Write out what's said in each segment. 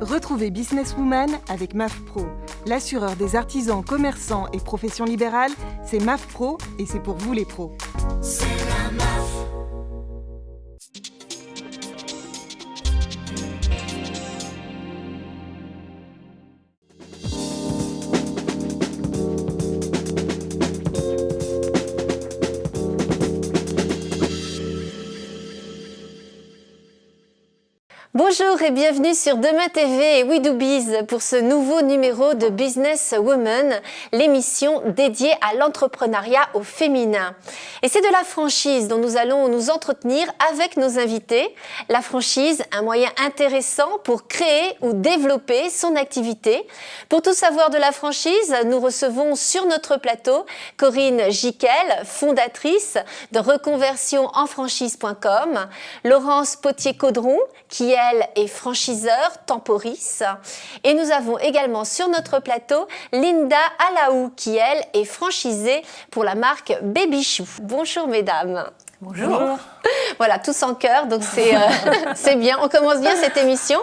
Retrouvez Businesswoman avec MAF Pro. L'assureur des artisans, commerçants et professions libérales, c'est MAF Pro et c'est pour vous les pros. C'est la MAF. Bonjour et bienvenue sur Demain TV et We Do Biz pour ce nouveau numéro de Business Woman, l'émission dédiée à l'entrepreneuriat au féminin. Et c'est de la franchise dont nous allons nous entretenir avec nos invités. La franchise, un moyen intéressant pour créer ou développer son activité. Pour tout savoir de la franchise, nous recevons sur notre plateau Corinne Jiquel, fondatrice de reconversionenfranchise.com, Laurence Potier-Caudron, qui elle est franchiseur Temporis. Et nous avons également sur notre plateau Linda Alaou, qui elle est franchisée pour la marque Babychou. Bonjour mesdames. Bonjour. Voilà, tous en chœur, donc c'est bien. On commence bien cette émission.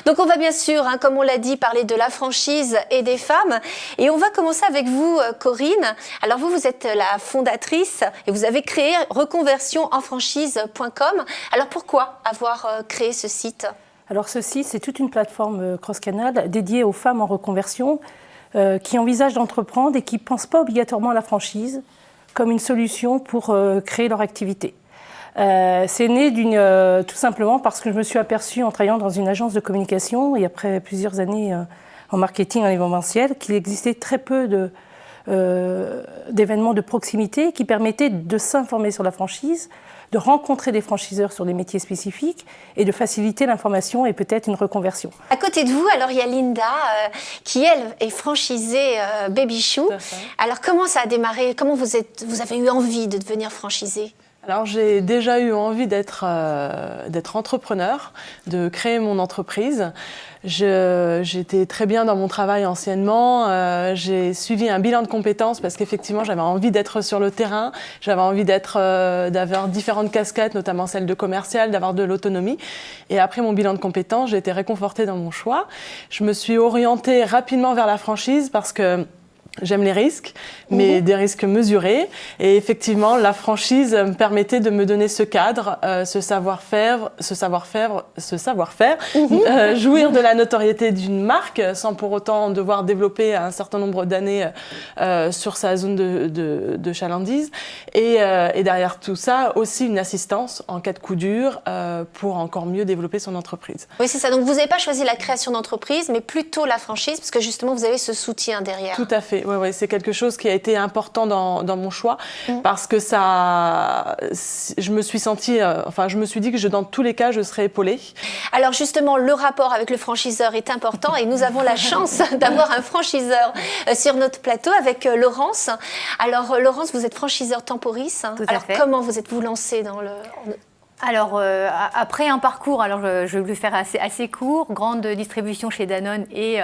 Donc on va bien sûr, comme on l'a dit, parler de la franchise et des femmes. Et on va commencer avec vous, Corinne. Alors vous êtes la fondatrice et vous avez créé reconversionenfranchise.com. Alors pourquoi avoir créé ce site ? Alors ce site, c'est toute une plateforme cross-canal dédiée aux femmes en reconversion qui envisagent d'entreprendre et qui ne pensent pas obligatoirement à la franchise comme une solution pour créer leur activité. C'est né tout simplement parce que je me suis aperçue en travaillant dans une agence de communication et après plusieurs années en marketing en événementiel qu'il existait très peu d'événements de proximité qui permettaient de s'informer sur la franchise, de rencontrer des franchiseurs sur des métiers spécifiques et de faciliter l'information et peut-être une reconversion. À côté de vous, alors il y a Linda qui elle est franchisée Babychou. Alors comment ça a démarré ? Comment vous avez eu envie de devenir franchisée ? Alors j'ai déjà eu envie d'être entrepreneur, de créer mon entreprise. J'étais très bien dans mon travail anciennement. J'ai suivi un bilan de compétences parce qu'effectivement j'avais envie d'être sur le terrain, j'avais envie d'avoir différentes casquettes, notamment celle de commercial, d'avoir de l'autonomie. Et après mon bilan de compétences, j'ai été réconfortée dans mon choix. Je me suis orientée rapidement vers la franchise parce que j'aime les risques, mais des risques mesurés. Et effectivement, la franchise me permettait de me donner ce cadre, ce savoir-faire, jouir de la notoriété d'une marque sans pour autant devoir développer un certain nombre d'années sur sa zone de chalandise. Et derrière tout ça, aussi une assistance en cas de coup dur pour encore mieux développer son entreprise. Oui, c'est ça. Donc vous n'avez pas choisi la création d'entreprise, mais plutôt la franchise, parce que justement, vous avez ce soutien derrière. Tout à fait. Ouais, c'est quelque chose qui a été important dans mon choix parce que je me suis dit que dans tous les cas, je serais épaulée. Alors justement, le rapport avec le franchiseur est important et nous avons la chance d'avoir un franchiseur sur notre plateau avec Laurence. Alors Laurence, vous êtes franchiseur Temporis. Tout à fait. Comment vous êtes-vous lancée dans le... Alors, après un parcours, je vais le faire assez court, grande distribution chez Danone et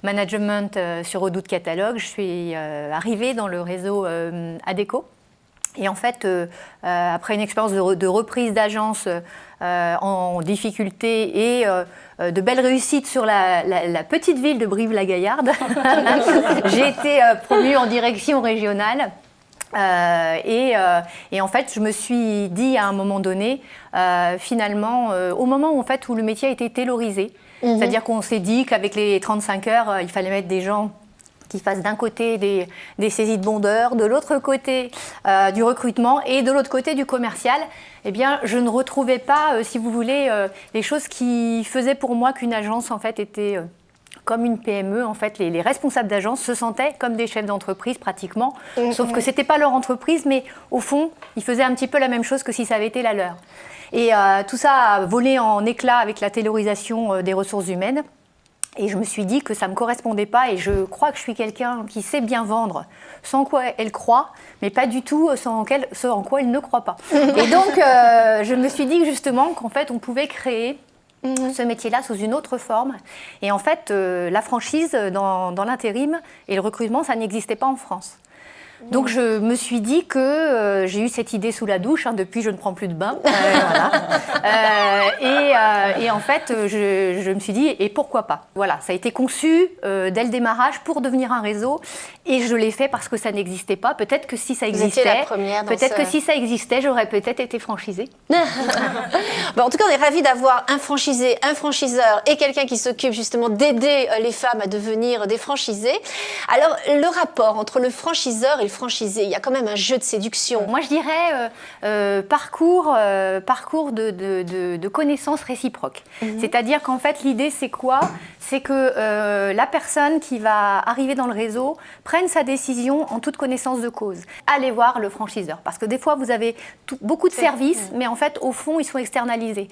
management sur Redoute Catalogue, je suis arrivée dans le réseau Adecco. Et en fait, après une expérience de reprise d'agence en difficulté et de belles réussites sur la petite ville de Brive-la-Gaillarde, j'ai été promue en direction régionale. Et en fait, je me suis dit à un moment donné, finalement, au moment où le métier a été taylorisé, c'est-à-dire qu'on s'est dit qu'avec les 35 heures, il fallait mettre des gens qui fassent d'un côté des saisies de bondeurs, de l'autre côté du recrutement et de l'autre côté du commercial, eh bien, je ne retrouvais pas, si vous voulez, les choses qui faisaient pour moi qu'une agence, en fait, était... comme une PME, en fait, les responsables d'agence se sentaient comme des chefs d'entreprise pratiquement, sauf que ce n'était pas leur entreprise, mais au fond, ils faisaient un petit peu la même chose que si ça avait été la leur. Et tout ça a volé en éclats avec la taylorisation des ressources humaines. Et je me suis dit que ça ne me correspondait pas et je crois que je suis quelqu'un qui sait bien vendre, sans quoi elle croit, mais pas du tout ce en quoi elle ne croit pas. Et donc, je me suis dit justement qu'en fait, on pouvait créer ce métier-là sous une autre forme. Et en fait, la franchise dans l'intérim et le recrutement, ça n'existait pas en France. Donc je me suis dit que j'ai eu cette idée sous la douche. Depuis, je ne prends plus de bain. Voilà. Et en fait, je me suis dit, et pourquoi pas? Voilà, ça a été conçu dès le démarrage pour devenir un réseau. Et je l'ai fait parce que ça n'existait pas. Peut-être que si ça existait, si ça existait, j'aurais peut-être été franchisée. En tout cas, on est ravis d'avoir un franchisé, un franchiseur et quelqu'un qui s'occupe justement d'aider les femmes à devenir des franchisés. Alors, le rapport entre le franchiseur et le franchisé, il y a quand même un jeu de séduction. Moi, je dirais parcours de connaissances réciproques. C'est-à-dire qu'en fait, l'idée, c'est quoi? C'est que la personne qui va arriver dans le réseau prenne sa décision en toute connaissance de cause. Allez voir le franchiseur. Parce que des fois, vous avez beaucoup de services, mais en fait, au fond, ils sont externalisés.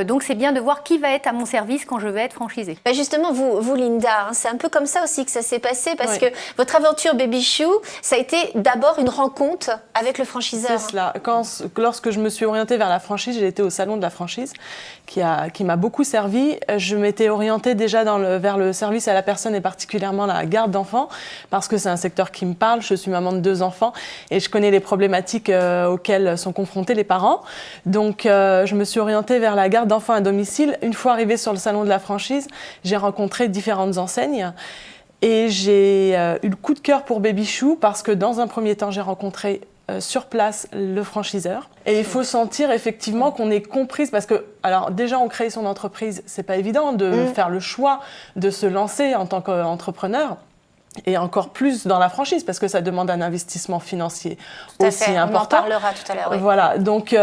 Donc, c'est bien de voir qui va être à mon service quand je vais être franchisée. Justement, vous Linda, c'est un peu comme ça aussi que ça s'est passé, parce que votre aventure Baby Chou, ça a été d'abord une rencontre avec le franchiseur. C'est cela. Lorsque je me suis orientée vers la franchise, j'ai été au salon de la franchise, qui m'a beaucoup servi. Je m'étais orientée déjà vers le service à la personne et particulièrement la garde d'enfants, parce que c'est un secteur qui me parle. Je suis maman de 2 enfants et je connais les problématiques auxquelles sont confrontés les parents. Donc, je me suis orientée vers la garde d'enfants à domicile. Une fois arrivée sur le salon de la franchise, j'ai rencontré différentes enseignes. Et j'ai eu le coup de cœur pour Baby Chou parce que dans un premier temps, j'ai rencontré sur place le franchiseur. Et il faut sentir effectivement qu'on est comprise parce que, alors déjà, on crée son entreprise, c'est pas évident de faire le choix de se lancer en tant qu'entrepreneur. Et encore plus dans la franchise, parce que ça demande un investissement financier aussi important. On en parlera tout à l'heure. Oui. Voilà, donc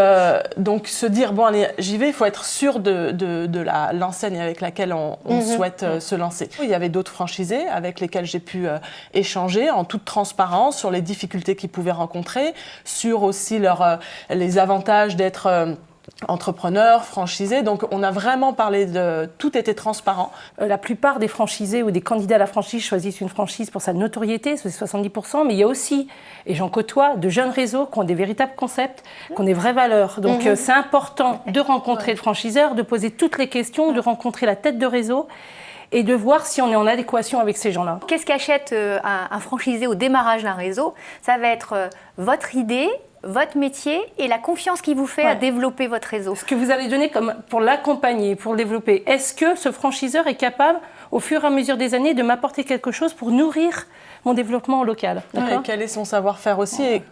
se dire, bon allez, j'y vais, il faut être sûr de l'enseigne avec laquelle on souhaite se lancer. Il y avait d'autres franchisés avec lesquels j'ai pu échanger en toute transparence sur les difficultés qu'ils pouvaient rencontrer, sur aussi les avantages d'être entrepreneurs, franchisés. Donc, on a vraiment parlé de... Tout était transparent. La plupart des franchisés ou des candidats à la franchise choisissent une franchise pour sa notoriété, c'est 70%, mais il y a aussi, et j'en côtoie, de jeunes réseaux qui ont des véritables concepts, qui ont des vraies valeurs. Donc, c'est important de rencontrer le franchiseur, de poser toutes les questions, de rencontrer la tête de réseau et de voir si on est en adéquation avec ces gens-là. Qu'est-ce qu'achète un franchisé au démarrage d'un réseau? Ça va être votre idée, votre métier et la confiance qu'il vous fait à développer votre réseau. Ce que vous allez donner pour l'accompagner, pour le développer. Est-ce que ce franchiseur est capable, au fur et à mesure des années, de m'apporter quelque chose pour nourrir mon développement local? Et quel est son savoir-faire aussi et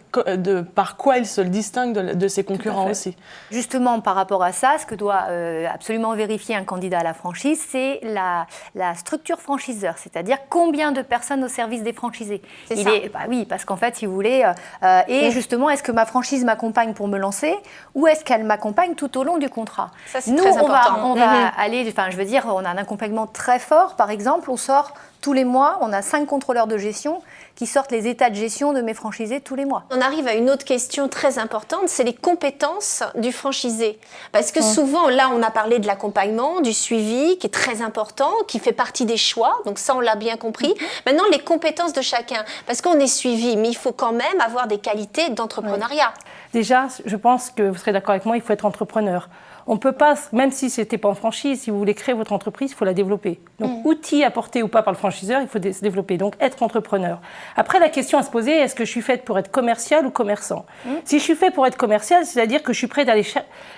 par quoi il se distingue de ses concurrents aussi. Justement, par rapport à ça, ce que doit absolument vérifier un candidat à la franchise, c'est la structure franchiseur, c'est-à-dire combien de personnes au service des franchisés. Oui, parce qu'en fait, si vous voulez, justement, est-ce que ma franchise m'accompagne pour me lancer ou est-ce qu'elle m'accompagne tout au long du contrat? Ça, c'est très important. On va aller, je veux dire, on a un accompagnement très fort. Par exemple, on sort tous les mois, on a 5 contrôleurs de gestion qui sortent les états de gestion de mes franchisés tous les mois. On arrive à une autre question très importante, c'est les compétences du franchisé. Parce que souvent, là, on a parlé de l'accompagnement, du suivi, qui est très important, qui fait partie des choix. Donc ça, on l'a bien compris. Maintenant, les compétences de chacun. Parce qu'on est suivi, mais il faut quand même avoir des qualités d'entrepreneuriat. Déjà, je pense que vous serez d'accord avec moi, il faut être entrepreneur. On ne peut pas, même si ce n'était pas en franchise, si vous voulez créer votre entreprise, il faut la développer. Donc, outils apportés ou pas par le franchiseur, il faut se développer. Donc, être entrepreneur. Après, la question à se poser, est-ce que je suis faite pour être commercial ou commerçant? Si je suis faite pour être commercial, c'est-à-dire que je suis prête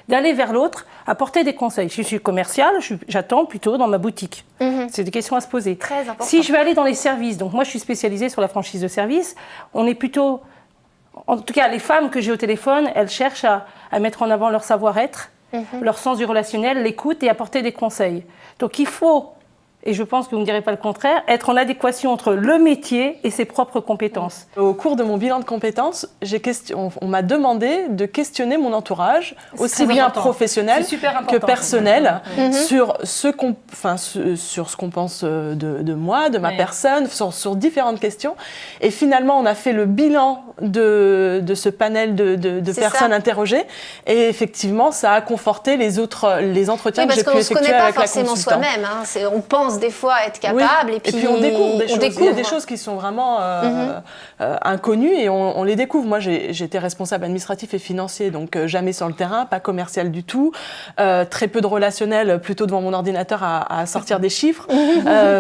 d'aller vers l'autre, apporter des conseils. Si je suis commercial, j'attends plutôt dans ma boutique. C'est des questions à se poser. Très important. Si je vais aller dans les services, donc moi, je suis spécialisée sur la franchise de service, on est plutôt... En tout cas, les femmes que j'ai au téléphone, elles cherchent à mettre en avant leur savoir-être, leur sens du relationnel, l'écoute et apporter des conseils. Donc il faut, et je pense que vous ne me direz pas le contraire, être en adéquation entre le métier et ses propres compétences. Au cours de mon bilan de compétences, on m'a demandé de questionner mon entourage, aussi bien professionnel que personnel, sur ce qu'on pense de moi, de ma personne, sur différentes questions. Et finalement, on a fait le bilan de ce panel de personnes interrogées. Et effectivement, ça a conforté les entretiens que j'ai pu effectuer avec la consultante. Parce qu'on ne se connaît pas forcément soi-même. Hein. On pense des fois être capable et puis on découvre des choses. Il y a des choses qui sont vraiment inconnues et on les découvre. Moi, j'étais responsable administratif et financier, donc jamais sur le terrain, pas commercial du tout, très peu de relationnel, plutôt devant mon ordinateur à sortir des chiffres.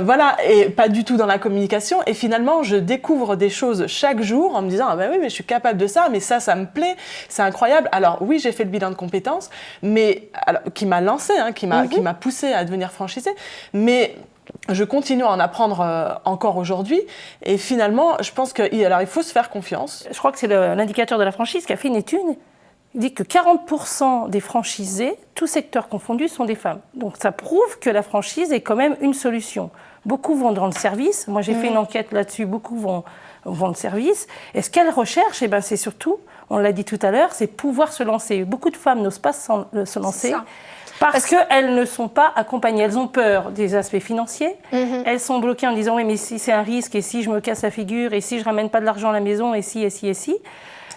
Voilà, et pas du tout dans la communication. Et finalement, je découvre des choses chaque jour en me disant, ah ben oui, mais je suis capable de ça, mais ça me plaît, c'est incroyable. Alors oui, j'ai fait le bilan de compétences, mais qui m'a lancé, qui m'a poussé à devenir franchisée, mais je continue à en apprendre encore aujourd'hui. Et finalement, je pense qu'il faut se faire confiance. Je crois que c'est l'indicateur de la franchise qui a fait une étude. Il dit que 40% des franchisés, tous secteurs confondus, sont des femmes. Donc ça prouve que la franchise est quand même une solution. Beaucoup vont dans le service. Moi, j'ai fait une enquête là-dessus. Beaucoup vont dans le service. Et ce qu'elles recherchent, c'est surtout, on l'a dit tout à l'heure, c'est pouvoir se lancer. Beaucoup de femmes n'osent pas se lancer. Parce qu'elles ne sont pas accompagnées. Elles ont peur des aspects financiers. Elles sont bloquées en disant, oui, mais si c'est un risque, et si je me casse la figure, et si je ne ramène pas de l'argent à la maison, et si.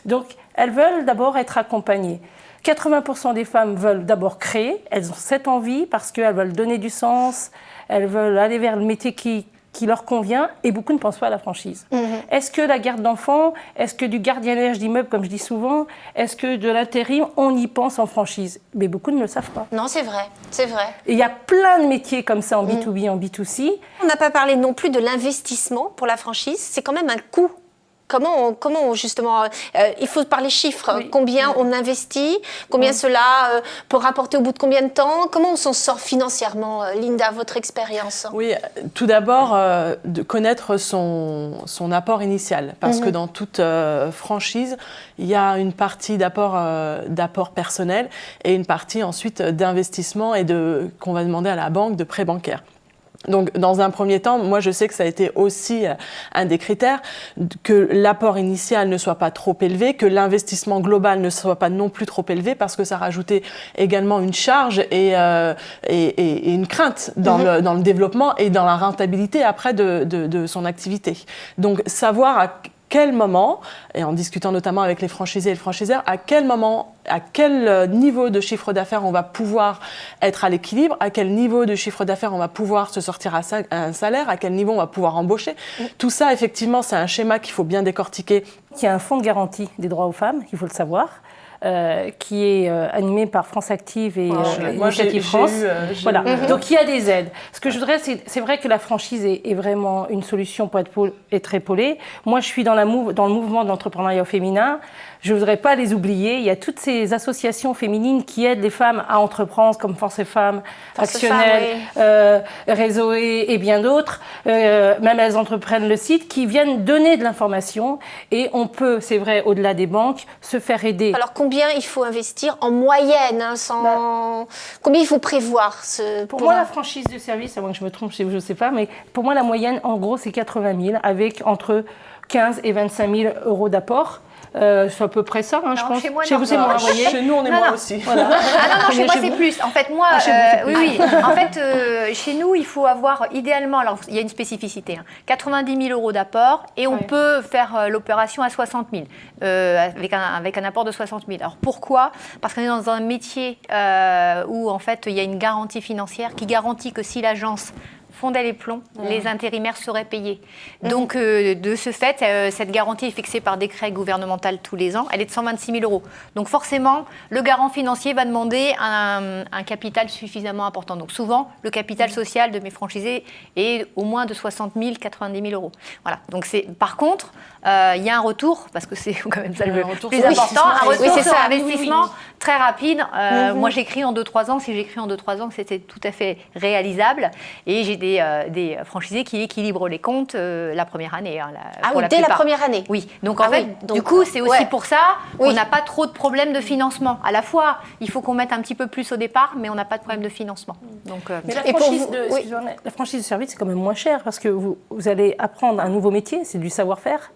Donc, elles veulent d'abord être accompagnées. 80% des femmes veulent d'abord créer. Elles ont cette envie parce qu'elles veulent donner du sens. Elles veulent aller vers le métier qui leur convient. Et beaucoup ne pensent pas à la franchise. Est-ce que la garde d'enfants, est-ce que du gardiennage d'immeubles, comme je dis souvent, est-ce que de l'intérim, on y pense en franchise? Mais beaucoup ne le savent pas. Non, c'est vrai, c'est vrai. Et il y a plein de métiers comme ça en B2B, en B2C. On n'a pas parlé non plus de l'investissement pour la franchise. C'est quand même un coût. Comment justement, il faut parler chiffres, combien on investit, combien cela peut rapporter au bout de combien de temps, comment on s'en sort financièrement, Linda, votre expérience? Oui, tout d'abord, de connaître son apport initial, parce que dans toute franchise, il y a une partie d'apport personnel et une partie ensuite d'investissement et qu'on va demander à la banque de prêt bancaire. Donc, dans un premier temps, moi, je sais que ça a été aussi un des critères, que l'apport initial ne soit pas trop élevé, que l'investissement global ne soit pas non plus trop élevé, parce que ça rajoutait également une charge et une crainte dans le développement et dans la rentabilité après de son activité. Donc, savoir à quel moment, et en discutant notamment avec les franchisés et les franchiseurs, à quel moment, à quel niveau de chiffre d'affaires on va pouvoir être à l'équilibre, à quel niveau de chiffre d'affaires on va pouvoir se sortir à un salaire, à quel niveau on va pouvoir embaucher. Tout ça, effectivement, c'est un schéma qu'il faut bien décortiquer. Il y a un fonds de garantie des droits aux femmes, il faut le savoir. Qui est animé par France Active et Initiative France. Voilà. Donc il y a des aides. Ce que je voudrais, c'est vrai que la franchise est vraiment une solution pour être épaulée. Moi, je suis dans le mouvement de l'entrepreneuriat féminin. Je ne voudrais pas les oublier. Il y a toutes ces associations féminines qui aident les femmes à entreprendre, comme Force Femmes, Actionnel, Réseau et bien d'autres. Même elles entreprennent le site, qui viennent donner de l'information. Et on peut, c'est vrai, au-delà des banques, se faire aider. Alors combien il faut investir en moyenne combien il faut prévoir Pour moi, la franchise de service, à moins que je me trompe, je ne sais pas, mais pour moi, la moyenne, en gros, c'est 80 000 avec entre 15 et 25 000 euros d'apport. C'est à peu près ça, je pense. Chez moi, chez vous, c'est moins, vous voyez. Chez nous, on est moins aussi. Voilà. Ah non, chez moi, c'est plus. En fait, moi, oui. En fait, chez nous, il faut avoir, idéalement, alors il y a une spécificité, 90 000 euros d'apport, et on peut faire l'opération à 60 000, avec un apport de 60 000. Alors pourquoi? Parce qu'on est dans un métier où, en fait, il y a une garantie financière qui garantit que si l'agence fondait les plombs, les intérimaires seraient payés. Donc, de ce fait, cette garantie est fixée par décret gouvernemental tous les ans. Elle est de 126 000 euros. Donc, forcément, le garant financier va demander un capital suffisamment important. Donc, souvent, le capital social de mes franchisés est au moins de 60 000, 90 000 euros. Voilà. Donc, par contre, il y a un retour, parce que c'est quand même ça le plus important, un retour sur investissement très rapide. Moi, j'écris en 2-3 ans. Si j'écris en 2-3 ans, c'était tout à fait réalisable. Et j'ai des franchisés qui équilibrent les comptes la première année. Dès la première année. Oui. Donc, en fait, du coup, c'est aussi pour ça qu'on n'a pas trop de problèmes de financement. À la fois, il faut qu'on mette un petit peu plus au départ, mais on n'a pas de problème de financement. Donc, mais la franchise de service, c'est quand même moins cher, parce que vous allez apprendre un nouveau métier, c'est du savoir-faire.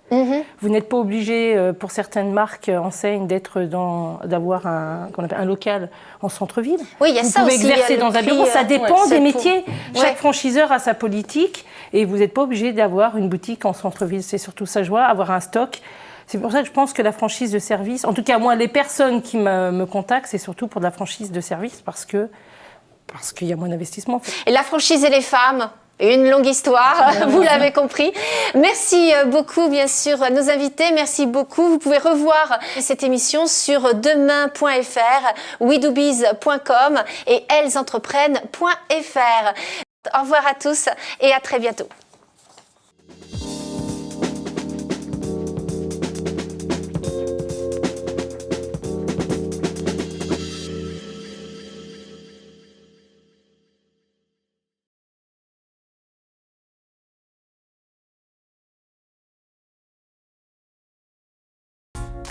Vous n'êtes pas obligé, pour certaines marques, enseignes, d'avoir un local en centre-ville. Oui, il y a ça aussi. Vous pouvez exercer dans un bureau, ça dépend des métiers. Chaque franchiseur a sa politique, et vous n'êtes pas obligé d'avoir une boutique en centre-ville. C'est surtout ça, je vois, avoir un stock. C'est pour ça que je pense que la franchise de service, en tout cas moi, les personnes qui me contactent, c'est surtout pour de la franchise de service parce qu'il y a moins d'investissement. Et la franchise et les femmes, une longue histoire, vous l'avez compris. Merci beaucoup, bien sûr, à nos invités. Merci beaucoup. Vous pouvez revoir cette émission sur demain.fr, wedoobiz.com et ellesentreprenent.fr. Au revoir à tous et à très bientôt.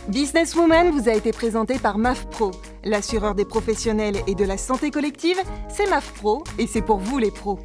Businesswoman vous a été présenté par MAFPRO, l'assureur des professionnels et de la santé collective. C'est MAFPRO et c'est pour vous les pros.